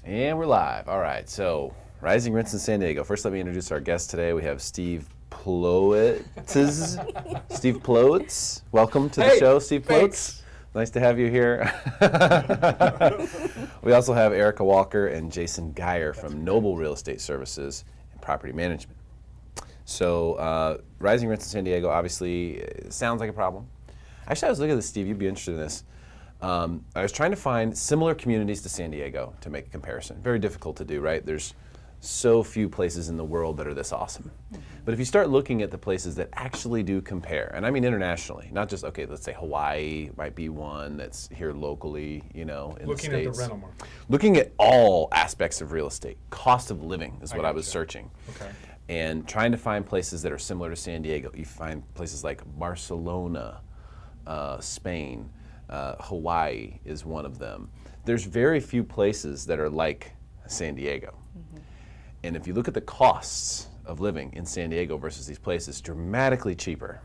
And we're live. All right, so rising rents in San Diego. First, let me introduce our guest today. We have Steve Ploetz. Steve Ploetz. Welcome to the show, Steve Ploetz. Nice to have you here. We also have Erica Walker and Jason Geyer from Noble Real Estate Services and Property Management. So, rising rents in San Diego obviously sounds like a problem. Actually, I was looking at this, Steve. You'd be interested in this. I was trying to find similar communities to San Diego to make a comparison. Very difficult to do, right? There's so few places in the world that are this awesome. But if you start looking at the places that actually do compare, and I mean internationally, not just, okay, let's say Hawaii might be one that's here locally, you know, in looking the States. At the rental market. Looking at all aspects of real estate. Cost of living is what I was searching. Okay. And trying to find places that are similar to San Diego. You find places like Barcelona, Spain, Hawaii is one of them. There's very few places that are like San Diego. And if you look at the costs of living in San Diego versus these places, dramatically cheaper.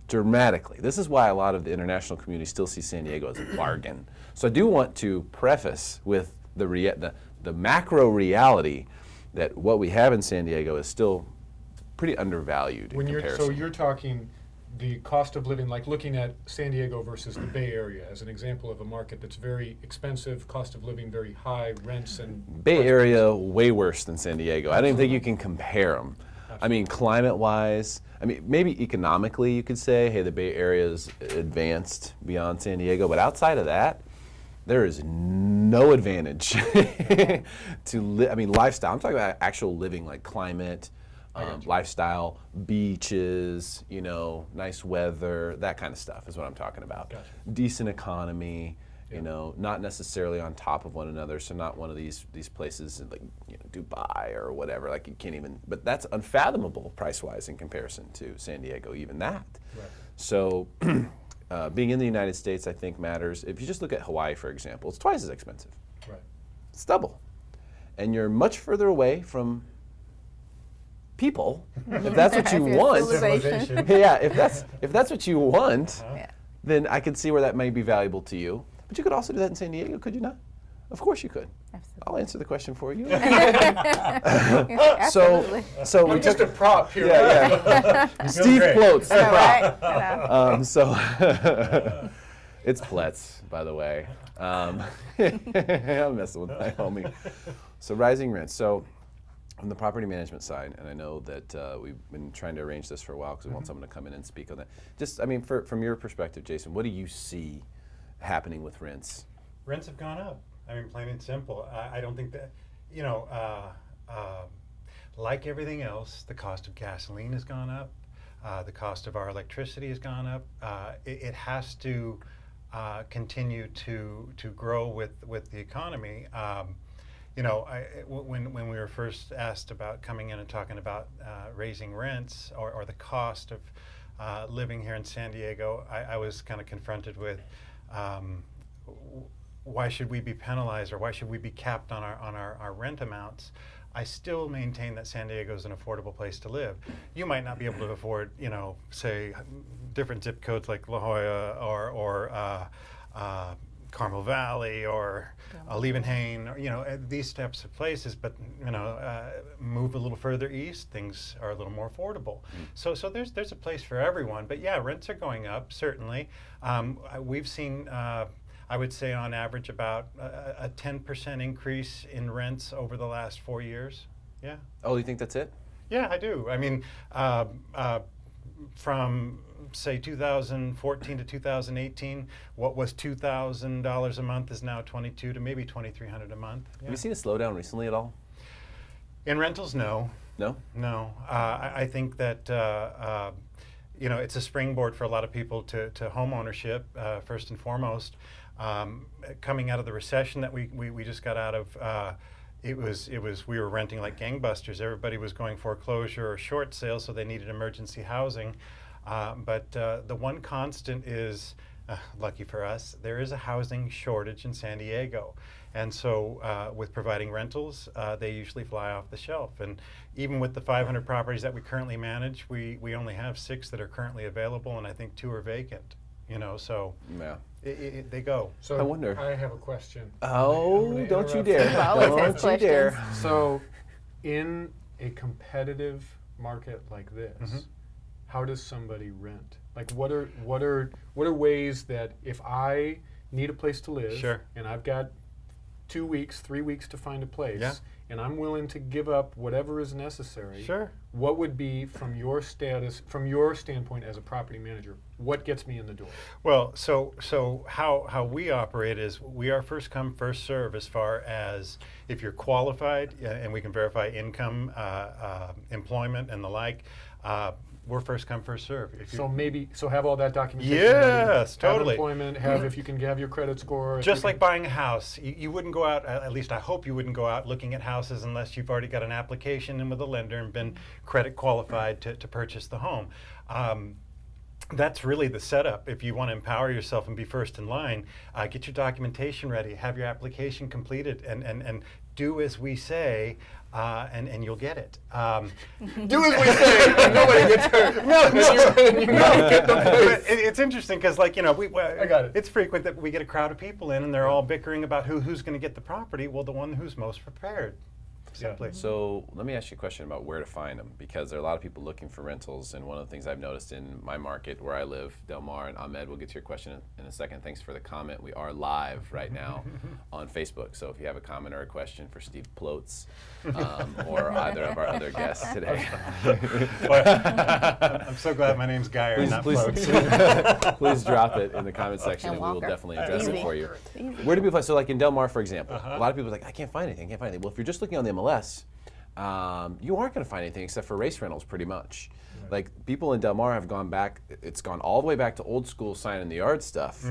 Dramatically. This is why a lot of the international community still see San Diego as a bargain. So I do want to preface with the macro reality that what we have in San Diego is still pretty undervalued in comparison. So you're talking the cost of living, like looking at San Diego versus the Bay Area as an example of a market that's very expensive, cost of living very high, rents and... Bay Area, way worse than San Diego. I don't even think you can compare them. I mean, climate-wise, I mean, maybe economically you could say, hey, the Bay Area is advanced beyond San Diego, but outside of that, there is no advantage to I mean, lifestyle. I'm talking about actual living, like climate, lifestyle, beaches, you know, nice weather, that kind of stuff is what I'm talking about. Gotcha. Decent economy, you know, not necessarily on top of one another, so not one of these places like, you know, Dubai or whatever, like you can't even, but that's unfathomable price-wise in comparison to San Diego, even that. Right. So being in the United States, I think, matters. If you just look at Hawaii, for example, it's twice as expensive. Right. It's double. And you're much further away from people, if that's what you want. Civilization. Yeah, if that's what you want, then I could see where that may be valuable to you. But you could also do that in San Diego, could you not? Of course you could. Absolutely. I'll answer the question for you. Absolutely. So we I'm just a took prop here. Steve Ploetz. I know, right? So it's Ploetz, by the way. I'm messing with my homie. So rising rents. So on the property management side, and I know that we've been trying to arrange this for a while because we want someone to come in and speak on that. Just, I mean, from your perspective, Jason, what do you see happening with rents? Rents have gone up. I mean, plain and simple. I don't think that, you know, like everything else, the cost of gasoline has gone up. The cost of our electricity has gone up. It has to continue to grow with the economy. You know, when we were first asked about coming in and talking about raising rents or the cost of living here in San Diego, I was kind of confronted with why should we be penalized or why should we be capped on our rent amounts? I still maintain that San Diego is an affordable place to live. You might not be able to afford, you know, say different zip codes like La Jolla or Carmel Valley or Leeuwenhoek, or, you know, these types of places, but, you know, move a little further east, things are a little more affordable. So there's a place for everyone, but yeah, rents are going up, certainly. We've seen, I would say on average about a 10% increase in rents over the last 4 years, yeah. Oh, you think that's it? Yeah, I do. I mean, from say 2014 to 2018, what was $2,000 a month is now $2,200 to maybe $2,300 a month. Yeah. Have you seen a slowdown recently at all? In rentals, no. No? No. I think that you know, it's a springboard for a lot of people to home ownership, first and foremost. Coming out of the recession that we just got out of, we were renting like gangbusters. Everybody was going foreclosure or short sale, so they needed emergency housing. But the one constant is, lucky for us, there is a housing shortage in San Diego. And so with providing rentals, they usually fly off the shelf. And even with the 500 properties that we currently manage, we only have 6 that are currently available, and I think 2 are vacant. You know, so yeah. They go. So I wonder. I have a question. Oh, I'm gonna don't you interrupt. dare. Always Don't has you dare. questions. So, in a competitive market like this, Mhm. how does somebody rent? Like, what are ways that if I need a place to live, Sure. and I've got 2 weeks, 3 weeks to find a place, Yeah. and I'm willing to give up whatever is necessary. Sure. What would be, from your standpoint as a property manager, what gets me in the door? Well, so how we operate is we are first come, first serve as far as if you're qualified and we can verify income, employment, and the like. We're first come, first serve. If So have all that documentation. Yes, ready, totally. Have employment. If you can have your credit score. if Just you like can- buying a house, you wouldn't go out, at least I hope you wouldn't go out looking at houses unless you've already got an application in with a lender and been credit qualified to purchase the home. That's really the setup. If you want to empower yourself and be first in line, get your documentation ready, have your application completed, and do as we say, and you'll get it. Do as we say, and nobody gets hurt. You get the place. But it's interesting because, like, you know, I got it. it's frequent that we get a crowd of people in and they're all bickering about who's going to get the property. Well, the one who's most prepared, simply. So let me ask you a question about where to find them, because there are a lot of people looking for rentals, and one of the things I've noticed in my market where I live, Del Mar, and Ahmed, we'll get to your question in a second. Thanks for the comment. We are live right now on Facebook, so if you have a comment or a question for Steve Ploetz or either of our other guests today, Well, I'm so glad my name's Geyer, please, not please, Ploetz. please drop it in the comment section, And and we will Walker. definitely address it Easy. for you. Easy. Where do people find? So, like in Del Mar, for example, a lot of people are like, I can't find anything. Well, if you're just looking on the MLS, you aren't going to find anything except for race rentals, pretty much. Like people in Del Mar have gone back. It's gone all the way back to old school sign in the yard stuff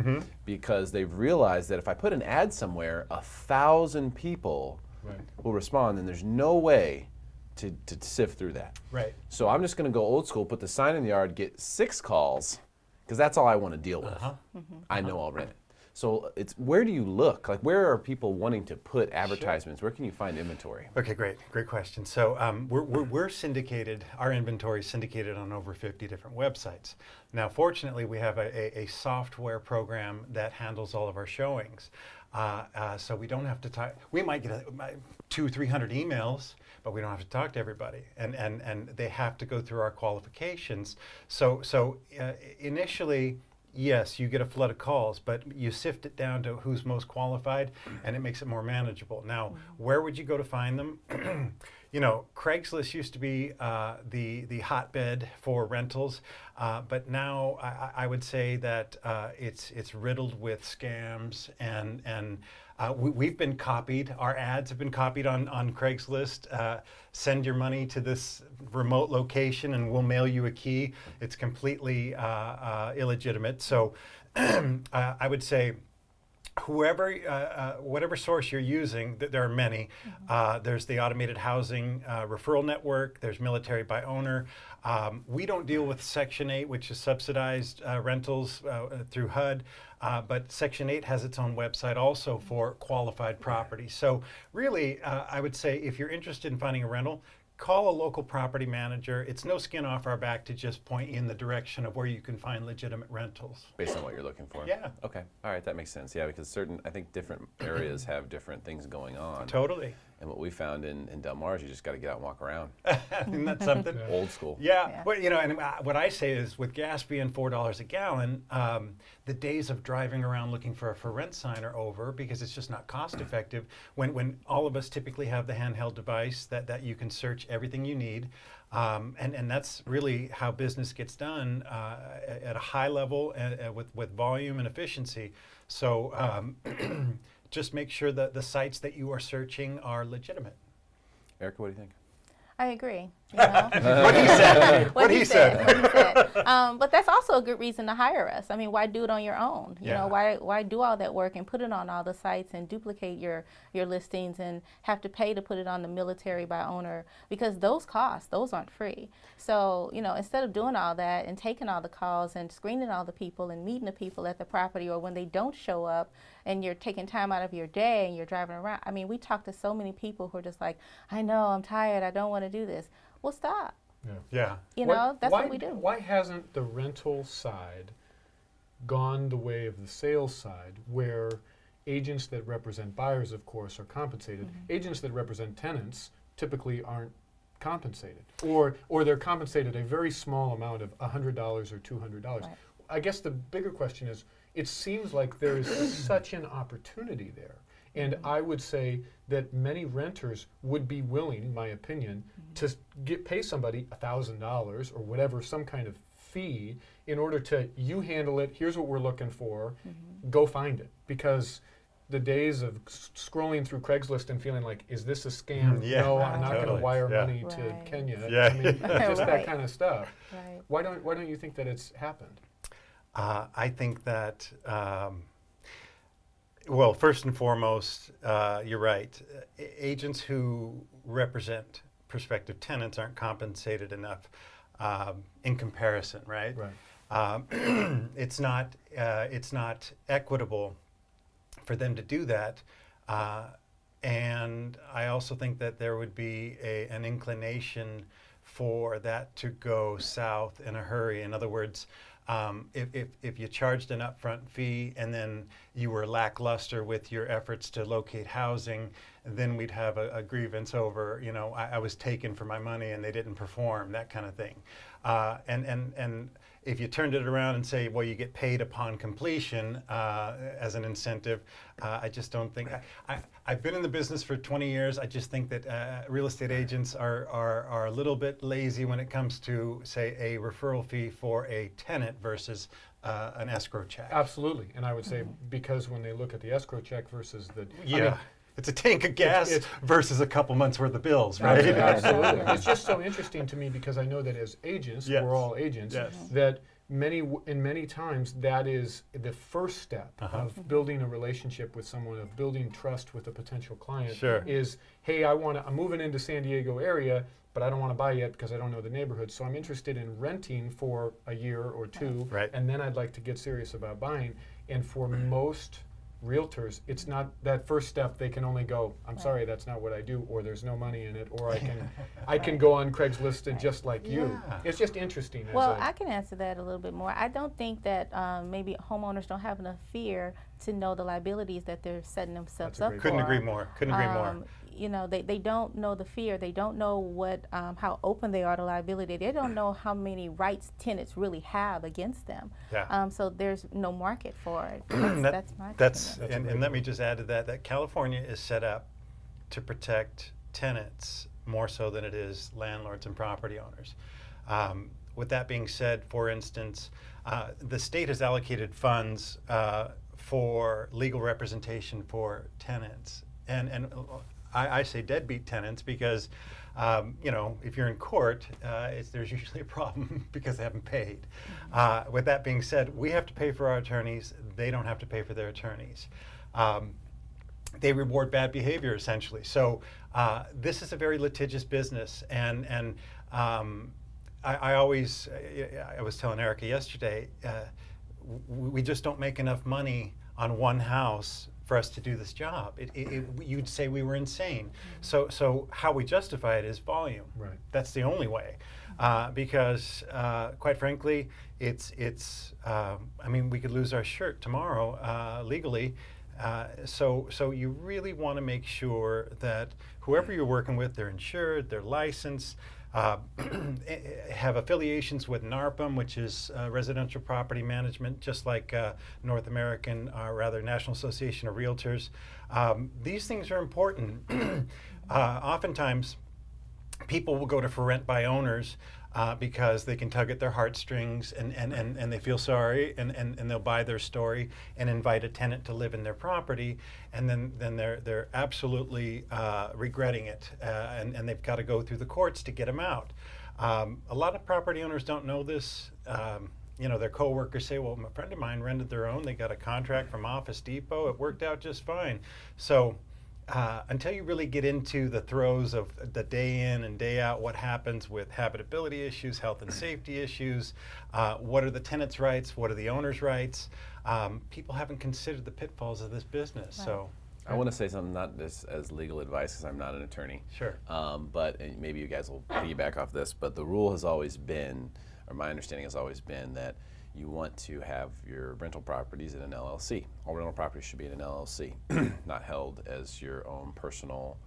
because they've realized that if I put an ad somewhere, 1,000 people will respond, and there's no way to sift through that. Right. So I'm just going to go old school, put the sign in the yard, get 6 calls, because that's all I want to deal with. I know I'll rent it. So it's where do you look? Like where are people wanting to put advertisements? Where can you find inventory? Okay, great question. So we're syndicated. Our inventory is syndicated on over 50 different websites. Now, fortunately, we have a software program that handles all of our showings. So we don't have to talk. We might get 200-300 emails, but we don't have to talk to everybody, and they have to go through our qualifications. So initially, yes, you get a flood of calls, but you sift it down to who's most qualified, and it makes it more manageable. Now, where would you go to find them? You know, Craigslist used to be the hotbed for rentals, but now I would say that it's riddled with scams, and we've been copied. Our ads have been copied on Craigslist. Send your money to this remote location and we'll mail you a key. It's completely illegitimate. So I would say whoever, whatever source you're using, there are many. There's the automated housing referral network. There's military by owner. We don't deal with Section 8, which is subsidized rentals through HUD. But Section 8 has its own website also for qualified property. So really, I would say if you're interested in finding a rental, call a local property manager. It's no skin off our back to just point you in the direction of where you can find legitimate rentals. Based on what you're looking for. Yeah. Okay. All right. That makes sense. Yeah, because I think different areas have different things going on. Totally. And what we found in Del Mar is you just got to get out and walk around. Isn't that something? Old school. Yeah. Well, you know, and what I say is with gas being $4 a gallon, the days of driving around looking for a for rent sign are over because it's just not cost effective. When all of us typically have the handheld device that you can search everything you need. And that's really how business gets done at a high level with volume and efficiency. So just make sure that the sites that you are searching are legitimate. Erica, what do you think? I agree. You know? What he said. What he said. But that's also a good reason to hire us. I mean, why do it on your own? You know, why do all that work and put it on all the sites and duplicate your listings and have to pay to put it on the military by owner? Because those costs, those aren't free. So, you know, instead of doing all that and taking all the calls and screening all the people and meeting the people at the property, or when they don't show up and you're taking time out of your day and you're driving around. I mean, we talk to so many people who are just like, I know, I'm tired, I don't want to do this. Well, stop. Yeah. You know, that's what we do. Why hasn't the rental side gone the way of the sales side, where agents that represent buyers, of course, are compensated. Agents that represent tenants typically aren't compensated, or they're compensated a very small amount of $100 or $200. Right. I guess the bigger question is, it seems like there is such an opportunity there. And I would say that many renters would be willing, in my opinion, to pay somebody $1,000 or whatever, some kind of fee, in order to, you handle it, here's what we're looking for, go find it. Because the days of scrolling through Craigslist and feeling like, is this a scam? Yeah. No, I'm not going Totally. to wire Yeah. money to Right. Kenya. Yeah. I mean, just that Right. kind of stuff. Right. Why don't you think that it's happened? I think that, well, first and foremost, you're right. Agents who represent prospective tenants aren't compensated enough in comparison, right? Right. It's not equitable for them to do that. And I also think that there would be an inclination for that to go south in a hurry. In other words, if you charged an upfront fee and then you were lackluster with your efforts to locate housing, then we'd have a grievance over, you know, I was taken for my money and they didn't perform, that kind of thing. And if you turned it around and say, well, you get paid upon completion as an incentive, I just don't think. I've been in the business for 20 years. I just think that real estate agents are a little bit lazy when it comes to, say, a referral fee for a tenant versus an escrow check. Absolutely. And I would say, because when they look at the escrow check versus the... Yeah. I mean, it's a tank of gas it's- versus a couple months worth of bills, right? absolutely. It's just so interesting to me, because I know that as agents, Yes. we're all agents, Yes. that many times that is the first step of building a relationship with someone, of building trust with a potential client. Sure. Is, hey, I'm moving into San Diego area, but I don't want to buy yet because I don't know the neighborhood. So I'm interested in renting for a year or two, Right. and then I'd like to get serious about buying. And for most realtors, it's not that first step. They can only go, I'm sorry, that's not what I do, or there's no money in it, or I can go on Craigslist and just like you. Yeah. It's just interesting. as Well, a- I can answer that a little bit more. I don't think that maybe homeowners don't have enough fear to know the liabilities that they're setting themselves That's a up great for. Couldn't agree more. Couldn't agree more. You know, they don't know the fear. They don't know what how open they are to liability. They don't know how many rights tenants really have against them. Yeah. So there's no market for it. That's my That's opinion. and let me just add to that California is set up to protect tenants more so than it is landlords and property owners. With that being said, for instance, the state has allocated funds for legal representation for tenants, and I say deadbeat tenants because you know, if you're in court, there's usually a problem because they haven't paid. With that being said, we have to pay for our attorneys. They don't have to pay for their attorneys. They reward bad behavior, essentially. So this is a very litigious business, and I always, I was telling Erica yesterday, we just don't make enough money on one house for us to do this job. You'd say we were insane. So how we justify it is volume. Right. That's the only way, because quite frankly, it's. I mean, we could lose our shirt tomorrow legally. So you really want to make sure that whoever you're working with, they're insured, they're licensed, have affiliations with NARPM, which is Residential Property Management, just like North American, rather National Association of Realtors. These things are important. Oftentimes, people will go to for rent by owners because they can tug at their heartstrings and they feel sorry and they'll buy their story and invite a tenant to live in their property, and then they're absolutely regretting it and they've got to go through the courts to get them out. A lot of property owners don't know this. You know, their coworkers say, well, a friend of mine rented their own, they got a contract from Office Depot, it worked out just fine. So until you really get into the throes of the day in and day out, what happens with habitability issues, health and safety issues, what are the tenants' rights, what are the owner's rights, people haven't considered the pitfalls of this business. Right. So I want to say something, not just as legal advice, because I'm not an attorney. Sure. But and maybe you guys will piggyback off this, but the rule has always been, or my understanding has always been, that you want to have your rental properties in an LLC. All rental properties should be in an LLC, not held as your own personal,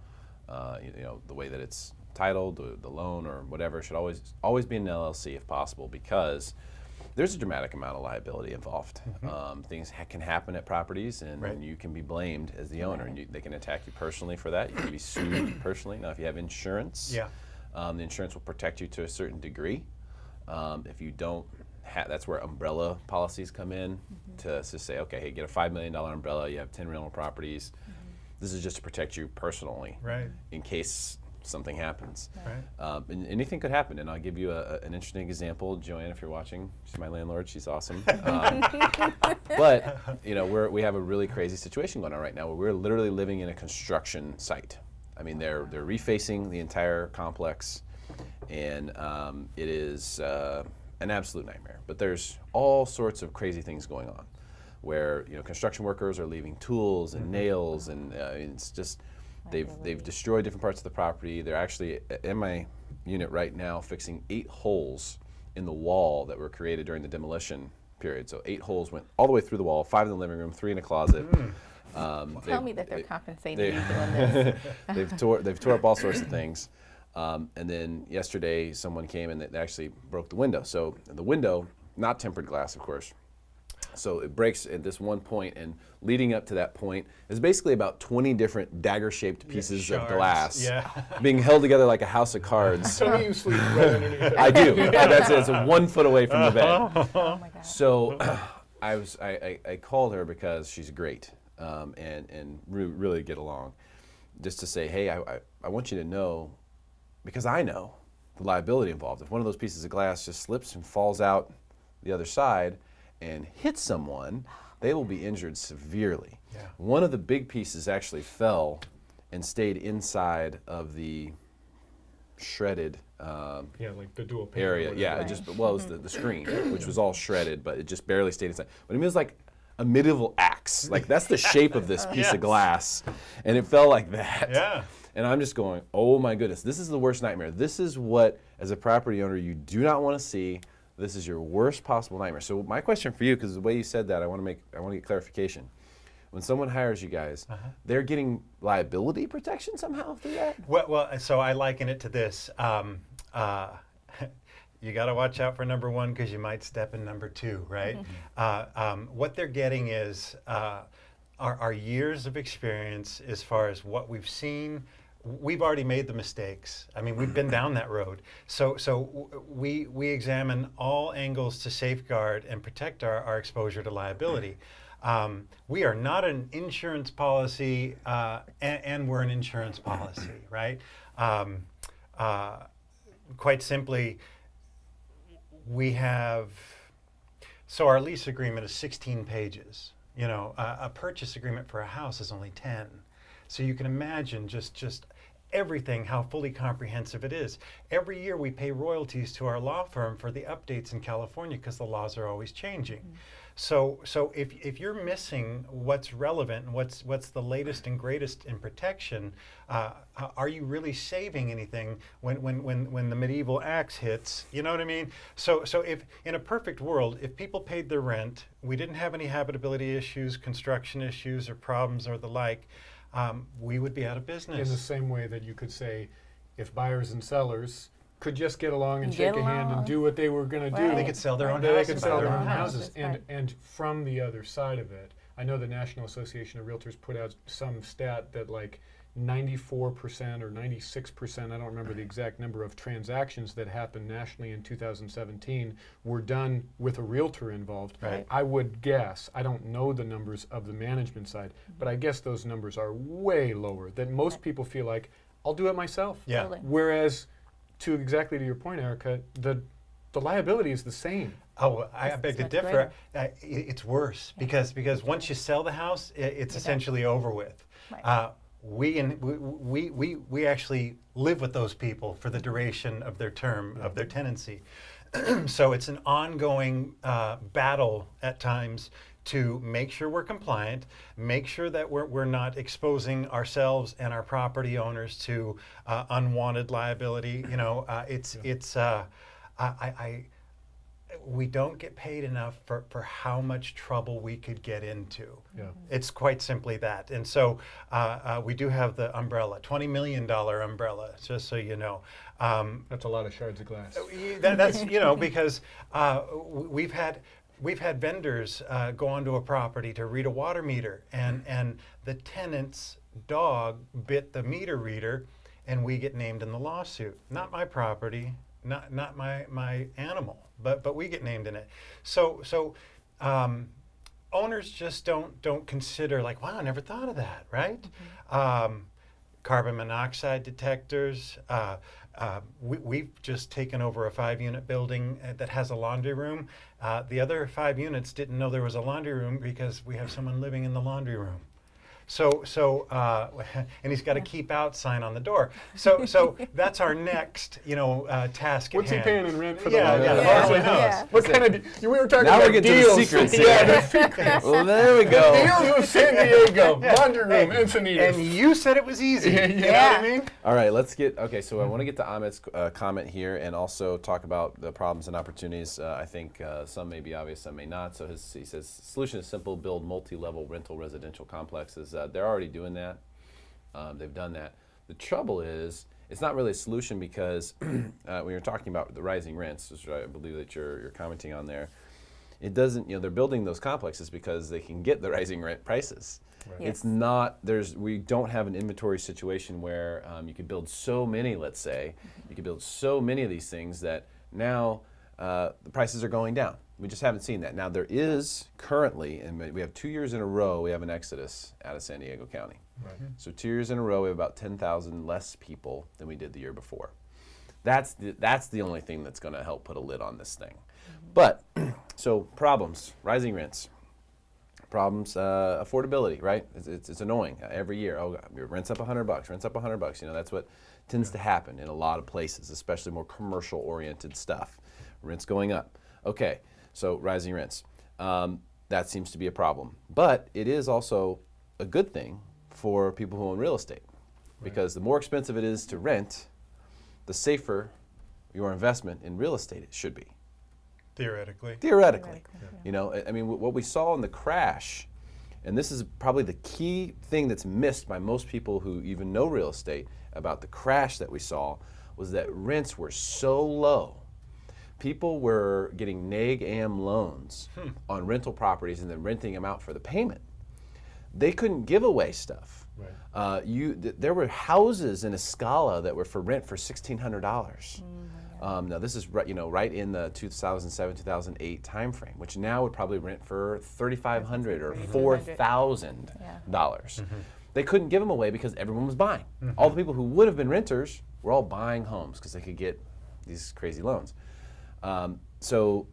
the way that it's titled, the loan or whatever should always be in an LLC if possible, because there's a dramatic amount of liability involved. Things can happen at properties, and you can be blamed as the owner, and they can attack you personally for that. You can be sued personally. Now, if you have insurance, the insurance will protect you to a certain degree. If you don't, that's where umbrella policies come in to say, okay, hey, get a $5 million umbrella. You have 10 rental properties. This is just to protect you personally, in case something happens. And anything could happen, and I'll give you an interesting example. Joanne, if you're watching, she's my landlord. She's awesome. But we have a really crazy situation going on right now where we're literally living in a construction site. I mean, they're refacing the entire complex, and it is an absolute nightmare. But there's all sorts of crazy things going on, where construction workers are leaving tools and nails, and it's just. They've destroyed different parts of the property. They're actually in my unit right now fixing 8 holes in the wall that were created during the demolition period. So 8 holes went all the way through the wall, 5 in the living room, 3 in a closet. Tell me that they're compensating you doing this. They've tore up all sorts of things. And then yesterday someone came and they actually broke the window. So the window, not tempered glass, of course. So it breaks at this one point, and leading up to that point is basically about 20 different dagger-shaped pieces of glass being held together like a house of cards. So you sleep right underneath it. I do. It's 1 foot away from the bed. Oh my God. So I called her because she's great and really get along, just to say, hey, I want you to know, because I know the liability involved. If one of those pieces of glass just slips and falls out the other side and hits someone, they will be injured severely. One of the big pieces actually fell and stayed inside of the shredded like the dual pane area. It was the screen, which was all shredded, but it just barely stayed inside. But it was like a medieval axe. Like, that's the shape of this piece of glass, and it fell like that. And I'm just going, oh my goodness, this is the worst nightmare. This is what, as a property owner, you do not want to see. This is your worst possible nightmare. So my question for you, because the way you said that, I want to get clarification. When someone hires you guys, they're getting liability protection somehow through that? Well, so I liken it to this. You got to watch out for number 1 because you might step in number 2, right? What they're getting is our years of experience as far as what we've seen. We've already made the mistakes. I mean, we've been down that road. So we examine all angles to safeguard and protect our exposure to liability. We are not an insurance policy, and we're an insurance policy, right? Quite simply, we have, so our lease agreement is 16 pages. A purchase agreement for a house is only 10. So you can imagine just everything, how fully comprehensive it is. Every year we pay royalties to our law firm for the updates in California because the laws are always changing. So if you're missing what's relevant and what's the latest and greatest in protection, are you really saving anything when the medieval axe hits? You know what I mean? So if in a perfect world, if people paid their rent, we didn't have any habitability issues, construction issues, or problems or the like, we would be out of business. In the same way that you could say, if buyers and sellers could just get along and shake a hand and do what they were going to do, they could sell their own they houses. could sell their own houses. And from the other side of it, I know the National Association of Realtors put out some stat that like 94% or 96%, I don't remember the exact number of transactions that happened nationally in 2017 were done with a realtor involved. I would guess, I don't know the numbers of the management side, but I guess those numbers are way lower, that most people feel like, I'll do it myself. Totally. Whereas, exactly to your point, Erica, the liability is the same. Oh, I beg to differ. It's worse because once you sell the house, it's essentially over with. We actually live with those people for the duration of their term of their tenancy. So it's an ongoing battle at times to make sure we're compliant, make sure that we're not exposing ourselves and our property owners to unwanted liability. we don't get paid enough for how much trouble we could get into. Yeah. It's quite simply that. And so we do have the umbrella, $20 million umbrella, just so you know. That's a lot of shards of glass. That's, because we've had vendors go onto a property to read a water meter, and the tenant's dog bit the meter reader, and we get named in the lawsuit. Not my property, not my animal, but we get named in it. So owners just don't consider, like, wow, I never thought of that, right? Carbon monoxide detectors. We've just taken over a 5-unit building that has a laundry room. The other 5 units didn't know there was a laundry room because we have someone living in the laundry room. So and he's got a keep out sign on the door. So that's our next, task What's at he hand. paying in rent for the Yeah, laundry? yeah, Lord only knows. Yeah. What kind of? We were talking Now about we're getting deals. to the secrets here. Yeah, the secrets. Well, there we go. Deals with San Diego, laundry room, Encinitas. And you said it was easy. Yeah. You know what I mean? All right, so I want to get to Ahmed's comment here and also talk about the problems and opportunities. I think some may be obvious, some may not. So he says, solution is simple, build multi-level rental residential complexes. They're already doing that. They've done that. The trouble is, it's not really a solution because when you're talking about the rising rents, which I believe that you're commenting on there, it doesn't, they're building those complexes because they can get the rising rent prices. Right. Yes. It's not, we don't have an inventory situation where you could build so many, let's say, you could build so many of these things that now the prices are going down. We just haven't seen that. Now there is currently, and we have 2 years in a row, we have an exodus out of San Diego County. Right. So 2 years in a row, we have about 10,000 less people than we did the year before. That's the only thing that's going to help put a lid on this thing. But, so problems, rising rents. Problems, affordability, right? It's annoying every year. Oh, your rent's up $100, rent's up $100. That's what tends to happen in a lot of places, especially more commercial-oriented stuff. Rent's going up. Okay, so rising rents. That seems to be a problem. But it is also a good thing for people who own real estate, because the more expensive it is to rent, the safer your investment in real estate it should be. Theoretically. Theoretically. I mean, what we saw in the crash, and this is probably the key thing that's missed by most people who even know real estate about the crash that we saw, was that rents were so low. People were getting neg-am loans on rental properties and then renting them out for the payment. They couldn't give away stuff. Right. There were houses in Escala that were for rent for $1,600. Now this is right in the 2007, 2008 timeframe, which now would probably rent for $3,500 or $4,000. They couldn't give them away because everyone was buying. All the people who would have been renters were all buying homes because they could get these crazy loans. So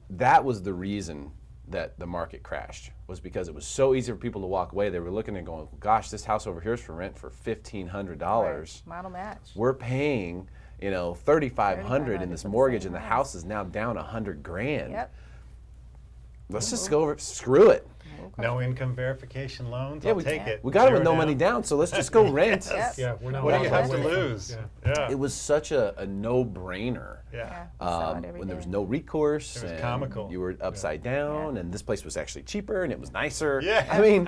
that was the reason that the market crashed, was because it was so easy for people to walk away. They were looking and going, gosh, this house over here is for rent for $1,500. Right. Model match. We're paying, $3,500 in this mortgage, and the house is now down $100,000. Yep. Let's just go over, screw it. No income verification loans. Yeah, I'll take it. We got it with Zero no money down, so let's just go rent. Yep. Yeah, we're not. What do you have to walking away. lose? Yeah. It was such a no-brainer. Yeah. We saw it every When there day. was no recourse, It was and comical. you were upside down, and this place was actually cheaper and it was nicer. Yeah. I mean,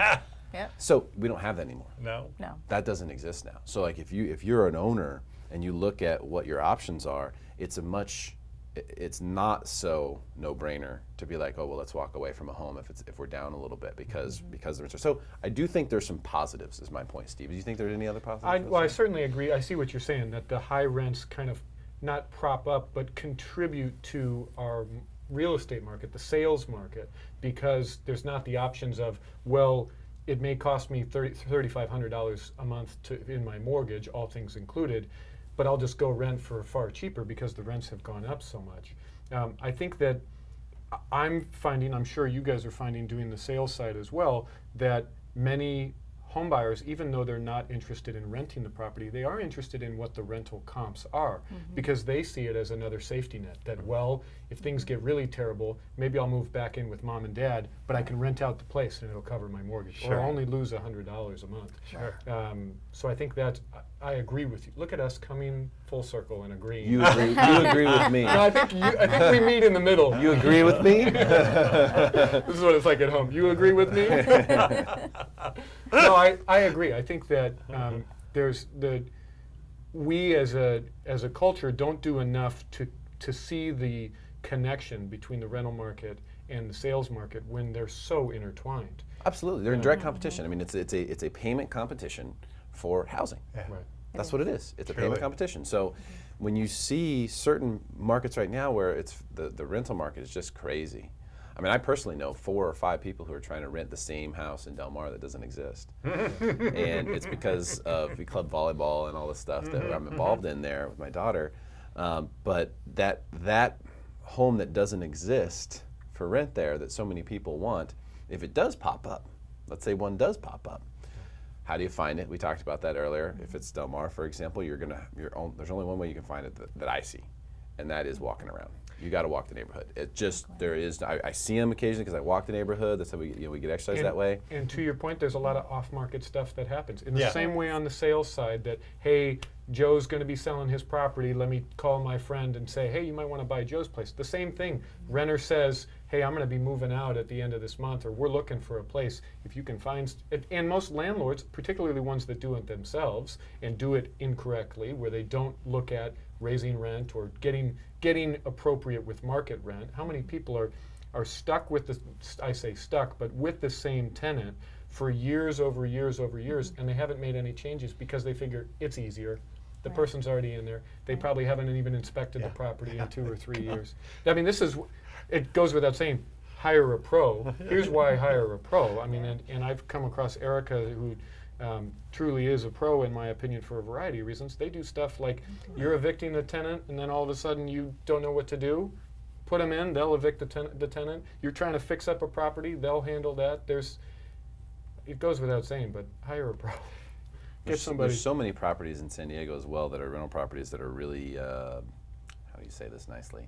Yep. so we don't have that anymore. No. No. That doesn't exist now. So like if you're an owner and you look at what your options are, it's not so no-brainer to be like, oh well, let's walk away from a home if we're down a little bit because the rents are. So I do think there's some positives. Is my point, Steve. Do you think there's any other positives? I certainly agree. I see what you're saying, that the high rents kind of not prop up, but contribute to our real estate market, the sales market, because there's not the options of, well, it may cost me $3,500 a month in my mortgage, all things included, but I'll just go rent for far cheaper because the rents have gone up so much. I think that I'm finding, I'm sure you guys are finding doing the sales side as well, that many home buyers, even though they're not interested in renting the property, they are interested in what the rental comps are, because they see it as another safety net. That, well, if things get really terrible, maybe I'll move back in with mom and dad, but I can rent out the place and it'll cover my mortgage, Sure. or only lose $100 a month. Sure. So I think that I agree with you. Look at us coming full circle and agreeing. You agree with me. No, I think we meet in the middle. You agree with me? This is what it's like at home. You agree with me? No, I agree. I think that we as a culture don't do enough to see the connection between the rental market and the sales market when they're so intertwined. Absolutely, they're in direct competition. I mean, it's a payment competition for housing. Yeah. Right. That's what it is. It's a Truly. payment competition. So when you see certain markets right now where it's the rental market is just crazy. I mean, I personally know 4 or 5 people who are trying to rent the same house in Del Mar that doesn't exist. And it's because of club volleyball and all the stuff that I'm involved in there with my daughter. But that home that doesn't exist for rent there that so many people want, if it does pop up, let's say one does pop up, how do you find it? We talked about that earlier. If it's Del Mar, for example, there's only one way you can find it that I see, and that is walking around. You got to walk the neighborhood. It just I see them occasionally because I walk the neighborhood. That's how we get exercise that way. And to your point, there's a lot of off-market stuff that happens. In the Yeah. same way on the sales side that, hey, Joe's going to be selling his property. Let me call my friend and say, hey, you might want to buy Joe's place. The same thing. Renter says, hey, I'm going to be moving out at the end of this month, or we're looking for a place. If you can find, and most landlords, particularly ones that do it themselves and do it incorrectly, where they don't look at raising rent or getting appropriate with market rent. How many people are stuck with I say stuck, but with the same tenant for years over years over years, and they haven't made any changes because they figure it's easier. The person's already in there. They probably haven't even inspected the property in 2 or 3 years. I mean, it goes without saying, hire a pro. Here's why hire a pro. I mean, and I've come across Erica, who truly is a pro in my opinion for a variety of reasons. They do stuff like you're evicting the tenant and then all of a sudden you don't know what to do. Put them in, they'll evict the tenant. You're trying to fix up a property, they'll handle that. It goes without saying, but hire a pro. Get somebody. There's so many properties in San Diego as well that are rental properties that are really, how do you say this nicely?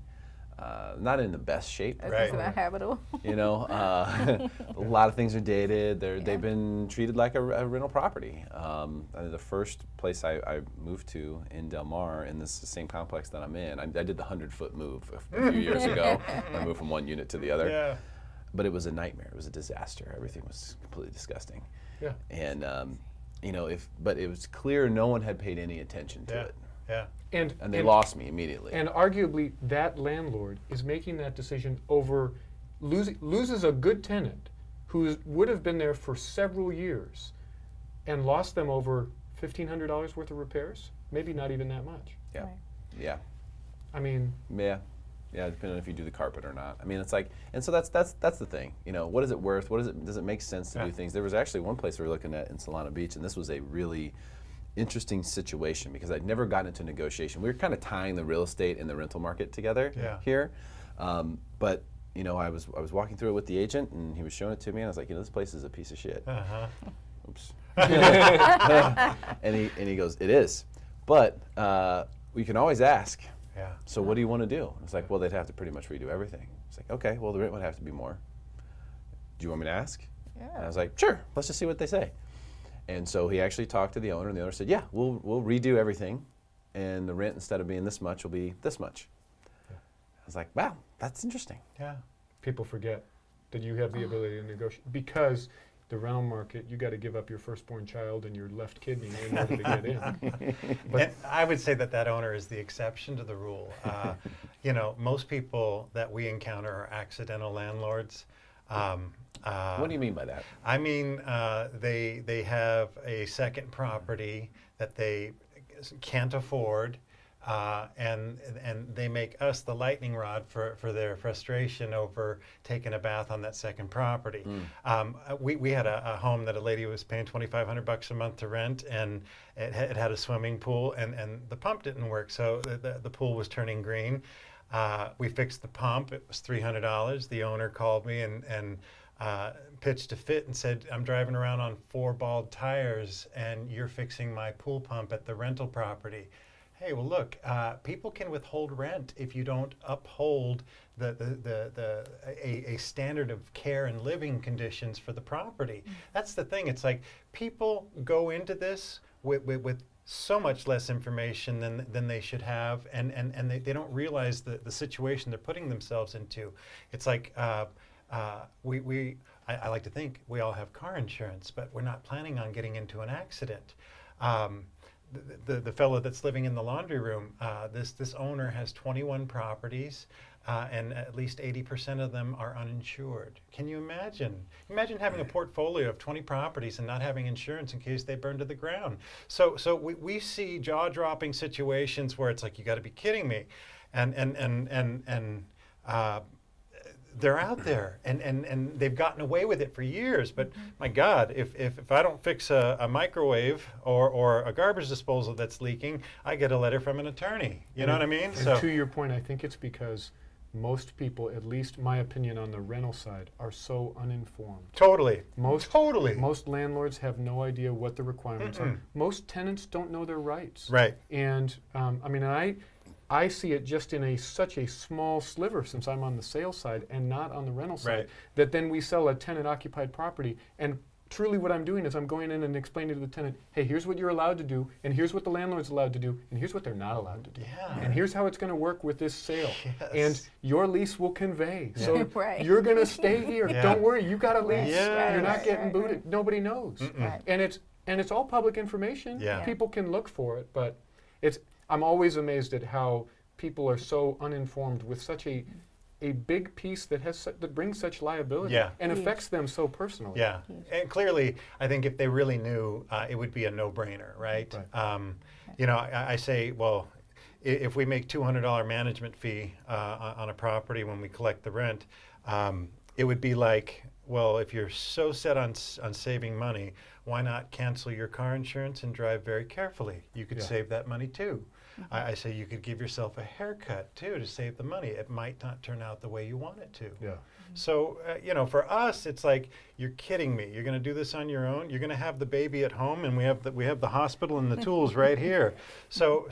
Not in the best shape. Right. It's not habitable. You know, a lot of things are dated. They've been treated like a rental property. The first place I moved to in Del Mar, in this same complex that I'm in, I did the 100-foot move a few years ago. I moved from one unit to the other. Yeah. But it was a nightmare. It was a disaster. Everything was completely disgusting. Yeah. And but it was clear no one had paid any attention to it. Yeah. And they lost me immediately. And arguably, that landlord is making that decision over loses a good tenant who would have been there for several years, and lost them over $1,500 worth of repairs. Maybe not even that much. Yeah. Right. Yeah. I mean, Yeah, depending on if you do the carpet or not. I mean, it's like, and so that's the thing. You know, what is it worth? Does it make sense to do things? There was actually one place we were looking at in Solana Beach, and this was a really interesting situation because I'd never gotten into negotiation. We were kind of tying the real estate and the rental market together here, but you know, I was walking through it with the agent, and he was showing it to me, and I was like, you know, this place is a piece of shit. Oops. and he goes, it is, but we can always ask. Yeah. So what do you want to do? It's like, well, they'd have to pretty much redo everything. It's like, okay, well, the rent would have to be more. Do you want me to ask? Yeah. And I was like, sure, let's just see what they say. And so he actually talked to the owner, and the owner said, yeah, we'll redo everything, and the rent, instead of being this much, will be this much. I was like, wow, that's interesting. Yeah. people forget that you have the ability to negotiate, because the rental market, you got to give up your firstborn child and your left kidney in order to get in. And I would say that owner is the exception to the rule. You know, most people that we encounter are accidental landlords. What do you mean by that? I mean, they have a second property that they can't afford, and they make us the lightning rod for their frustration over taking a bath on that second property. We had a home that a lady was paying $2,500 a month to rent, and it had a swimming pool, and the pump didn't work, so the pool was turning green. We fixed the pump. It was $300. The owner called me and pitched a fit and said, I'm driving around on 4 bald tires and you're fixing my pool pump at the rental property. Hey, well, look, people can withhold rent if you don't uphold a standard of care and living conditions for the property. That's the thing. It's like people go into this with so much less information than they should have, and they don't realize the situation they're putting themselves into. It's like I like to think we all have car insurance, but we're not planning on getting into an accident. The fellow that's living in the laundry room, this owner has 21 properties, and at least 80% of them are uninsured. Can you imagine? Imagine having a portfolio of 20 properties and not having insurance in case they burn to the ground. So we see jaw-dropping situations where it's like, you got to be kidding me, and they're out there, and they've gotten away with it for years. But my God, if I don't fix a microwave or a garbage disposal that's leaking, I get a letter from an attorney. You know what I mean? And to your point, I think it's because most people, at least my opinion on the rental side, are so uninformed. Totally. Most landlords have no idea what the requirements are. Most tenants don't know their rights. Right. And I mean, I see it just in such a small sliver, since I'm on the sales side and not on the rental side, Right. that then we sell a tenant-occupied property, and truly what I'm doing is I'm going in and explaining to the tenant, hey, here's what you're allowed to do, and here's what the landlord's allowed to do, and here's what they're not allowed to do. Yeah. And here's how it's going to work with this sale. Yes. And your lease will convey. Yeah. So Right. you're going to stay here. Yeah. Don't worry, you got a lease. Yeah. You're not Right, getting right, booted. right. Nobody knows. Right. And it's all public information. Yeah. People can look for it, but I'm always amazed at how people are so uninformed with such a big piece that brings such liability, Yeah. and Huge. affects them so personally. Yeah, and clearly, I think if they really knew, it would be a no-brainer, right? Right. You know, I say, well, if we make $200 management fee on a property when we collect the rent, it would be like, well, if you're so set on saving money, why not cancel your car insurance and drive very carefully? You could Yeah. save that money too. I say you could give yourself a haircut too to save the money. It might not turn out the way you want it to. Yeah. So, you know, for us, it's like, you're kidding me. You're going to do this on your own? You're going to have the baby at home, and we have the hospital and the tools right here. So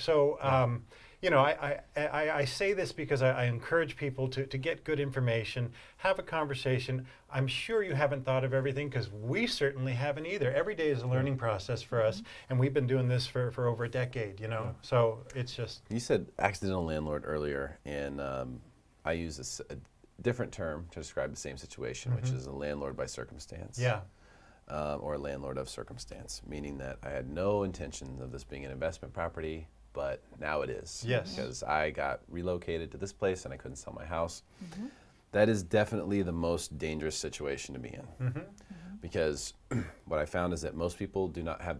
you know, I say this because I encourage people to get good information, have a conversation. I'm sure you haven't thought of everything, because we certainly haven't either. Every day is a learning process for us, and we've been doing this for over a decade, you know. So it's just... You said accidental landlord earlier, and I use a different term to describe the same situation, which is a landlord by circumstance. Yeah. Or a landlord of circumstance, meaning that I had no intention of this being an investment property, but now it is. Yes. Because I got relocated to this place and I couldn't sell my house. That is definitely the most dangerous situation to be in. Because what I found is that most people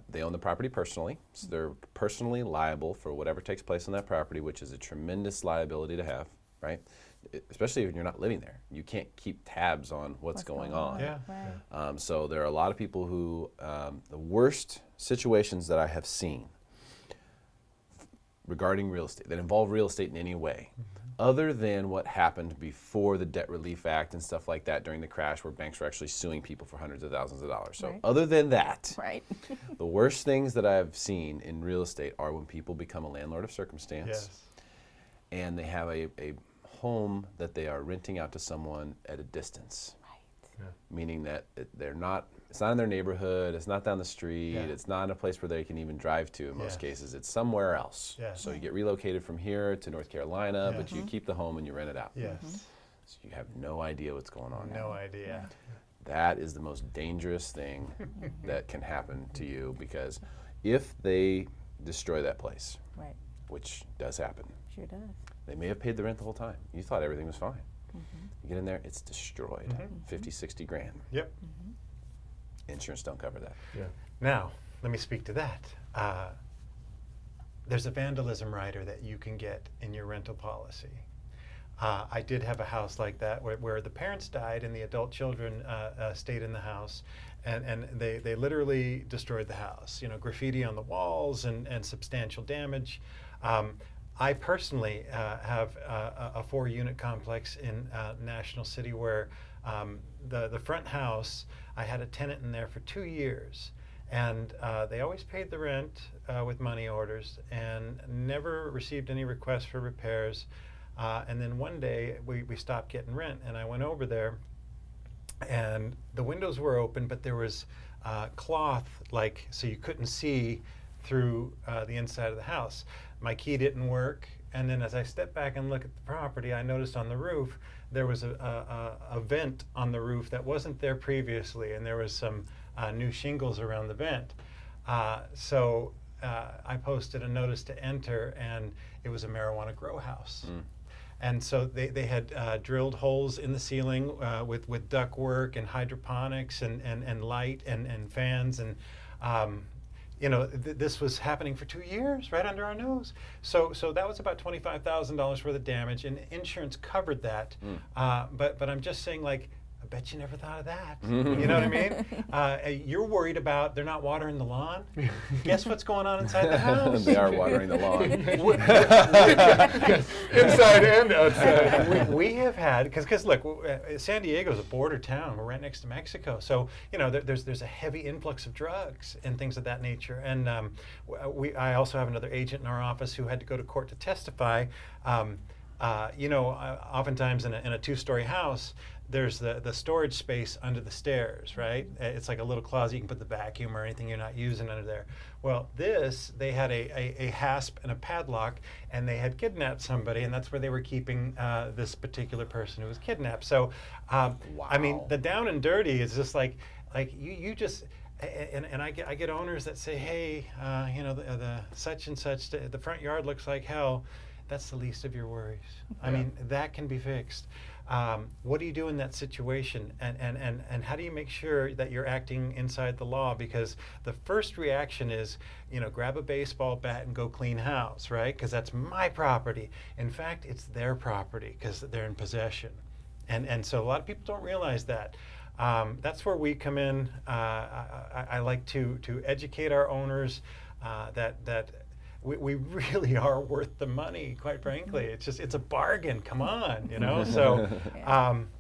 they own the property personally, so they're personally liable for whatever takes place on that property, which is a tremendous liability to have, right? Especially if you're not living there. You can't keep tabs on what's going on. Yeah. Right. So there are a lot of people who, the worst situations that I have seen regarding real estate, that involve real estate in any way, other than what happened before the Debt Relief Act and stuff like that during the crash, where banks were actually suing people for hundreds of thousands of dollars. So Right. other than that, Right. the worst things that I've seen in real estate are when people become a landlord of circumstance, Yes. and they have a home that they are renting out to someone at a distance. Meaning that it's not in their neighborhood, it's not down the street, Yeah. it's not in a place where they can even drive to in most Yes. cases. It's somewhere else. Yes. So you get relocated from here to North Carolina, but Yes. you keep the home and you rent it out. Yes. So you have no idea what's going on. No idea. That is the most dangerous thing that can happen to you, because if they destroy that place, Right. which does happen, Sure does. they may have paid the rent the whole time. You thought everything was fine. You get in there, it's destroyed. 50, 60 grand. Yep. Insurance don't cover that. Yeah. Now, let me speak to that. There's a vandalism rider that you can get in your rental policy. I did have a house like that where the parents died and the adult children stayed in the house, and they literally destroyed the house. You know, graffiti on the walls and substantial damage. I personally have a 4-unit complex in National City where The front house, I had a tenant in there for 2 years, and they always paid the rent with money orders and never received any requests for repairs. And then one day we stopped getting rent, and I went over there, and the windows were open, but there was cloth, like, so you couldn't see through the inside of the house. My key didn't work, and then as I stepped back and looked at the property, I noticed on the roof there was a vent on the roof that wasn't there previously, and there was some new shingles around the vent. So I posted a notice to enter, and it was a marijuana grow house. And so they had drilled holes in the ceiling with ductwork and hydroponics and light and fans. And, you know, this was happening for 2 years right under our nose. So that was about $25,000 worth of damage, and insurance covered that. But I'm just saying, like, I bet you never thought of that. You know what I mean? You're worried about they're not watering the lawn. Guess what's going on inside the house? They are watering the lawn. Inside and outside. We have had, because look, San Diego's a border town. We're right next to Mexico, so you know there's a heavy influx of drugs and things of that nature. And I also have another agent in our office who had to go to court to testify. You know, oftentimes in a two-story house, there's the storage space under the stairs, right? It's like a little closet. You can put the vacuum or anything you're not using under there. Well, they had a hasp and a padlock, and they had kidnapped somebody, and that's where they were keeping this particular person who was kidnapped. So, I mean, the down and dirty is just like you just. And I get owners that say, hey, you know, the such and such, the front yard looks like hell. That's the least of your worries. I mean, that can be fixed. What do you do in that situation? And how do you make sure that you're acting inside the law? Because the first reaction is, you know, grab a baseball bat and go clean house, right? Because that's my property. In fact, it's their property because they're in possession. And so a lot of people don't realize that. That's where we come in. I like to educate our owners that we really are worth the money, quite frankly. It's a bargain. Come on, you know. So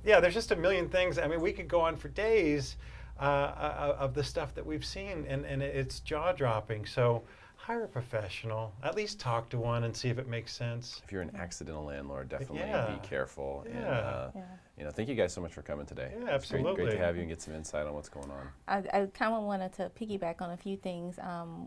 yeah, there's just a million things. I mean, we could go on for days of the stuff that we've seen, and it's jaw dropping. So hire a professional. At least talk to one and see if it makes sense. If you're an accidental landlord, definitely Yeah. be careful. Yeah. And, you know, thank you guys so much for coming today. Yeah, It's great absolutely. to have you and get some insight on what's going on. I kind of wanted to piggyback on a few things.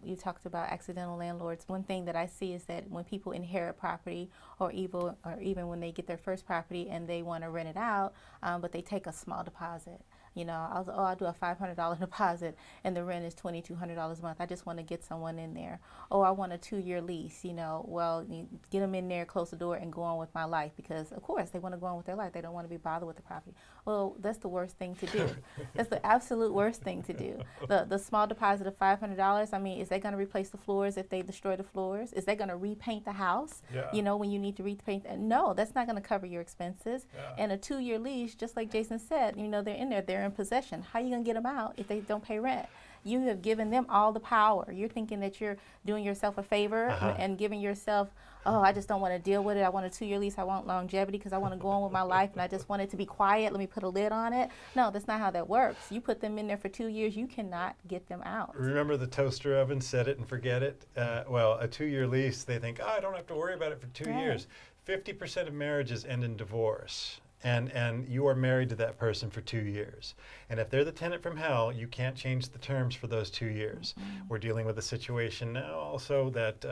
You talked about accidental landlords. One thing that I see is that when people inherit property, or even when they get their first property and they want to rent it out, but they take a small deposit. You know, I'll do a $500 deposit and the rent is $2,200 a month. I just want to get someone in there. Oh, I want a 2-year lease. You know, well, you get them in there, close the door, and go on with my life, because of course they want to go on with their life. They don't want to be bothered with the property. Well, that's the worst thing to do. That's the absolute worst thing to do. The small deposit of $500. I mean, is that going to replace the floors if they destroy the floors? Is that going to repaint the house? Yeah. You know, when you need to repaint? No, that's not going to cover your expenses. Yeah. And a 2-year lease, just like Jason said, you know, they're in there. They're in possession. How are you going to get them out if they don't pay rent? You have given them all the power. You're thinking that you're doing yourself a favor and giving yourself, oh, I just don't want to deal with it. I want a 2-year lease. I want longevity because I want to go on with my life and I just want it to be quiet. Let me put a lid on it. No, that's not how that works. You put them in there for 2 years, you cannot get them out. Remember the toaster oven, set it and forget it? Well, a 2-year lease, they think, oh, I don't have to worry about it for 2 years. 50% of marriages end in divorce. And you are married to that person for 2 years. And if they're the tenant from hell, you can't change the terms for those 2 years. We're dealing with a situation now also that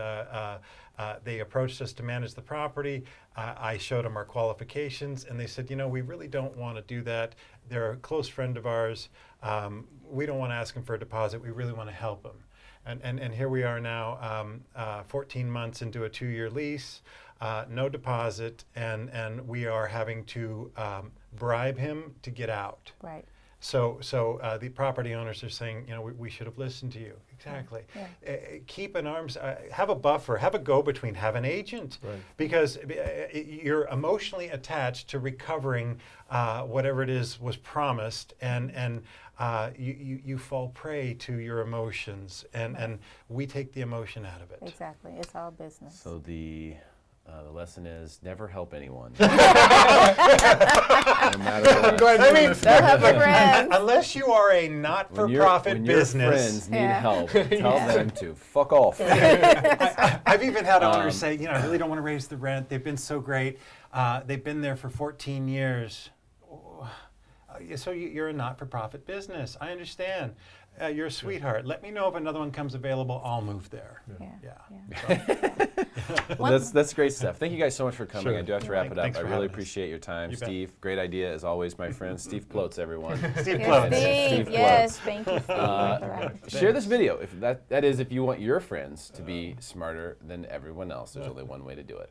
they approached us to manage the property. I showed them our qualifications, and they said, you know, we really don't want to do that. They're a close friend of ours. We don't want to ask them for a deposit. We really want to help them. And here we are now, 14 months into a 2-year lease. No deposit, and we are having to bribe him to get out. Right. So the property owners are saying, you know, we should have listened to you. Exactly. Yeah. Keep an arm's, have a buffer, have a go-between, have an agent, Right. because you're emotionally attached to recovering whatever it is was promised, and you fall prey to your emotions, and we take the emotion out of it. Exactly. It's all business. So the The lesson is never help anyone. No matter what. I'm glad I you're mean, listening. Don't have friends. Unless you are a not-for-profit when business. your friends need Yeah. help, tell them to fuck off. I've even had owners say, you know, I really don't want to raise the rent. They've been so great. They've been there for 14 years. Oh, so you're a not-for-profit business. I understand. You're a sweetheart. Let me know if another one comes available. I'll move there. Well, that's great stuff. Thank you guys so much for coming. Sure. I do have to wrap it up. Thanks I for really having us. appreciate your time. You bet. Steve, great idea as always, my friend. Steve Ploetz, everyone. Steve Yes, Ploetz. Steve. Steve Yes, Ploetz. thank you, Steve. Share this video. If that is if you want your friends to be smarter than everyone else. There's only one way to do it.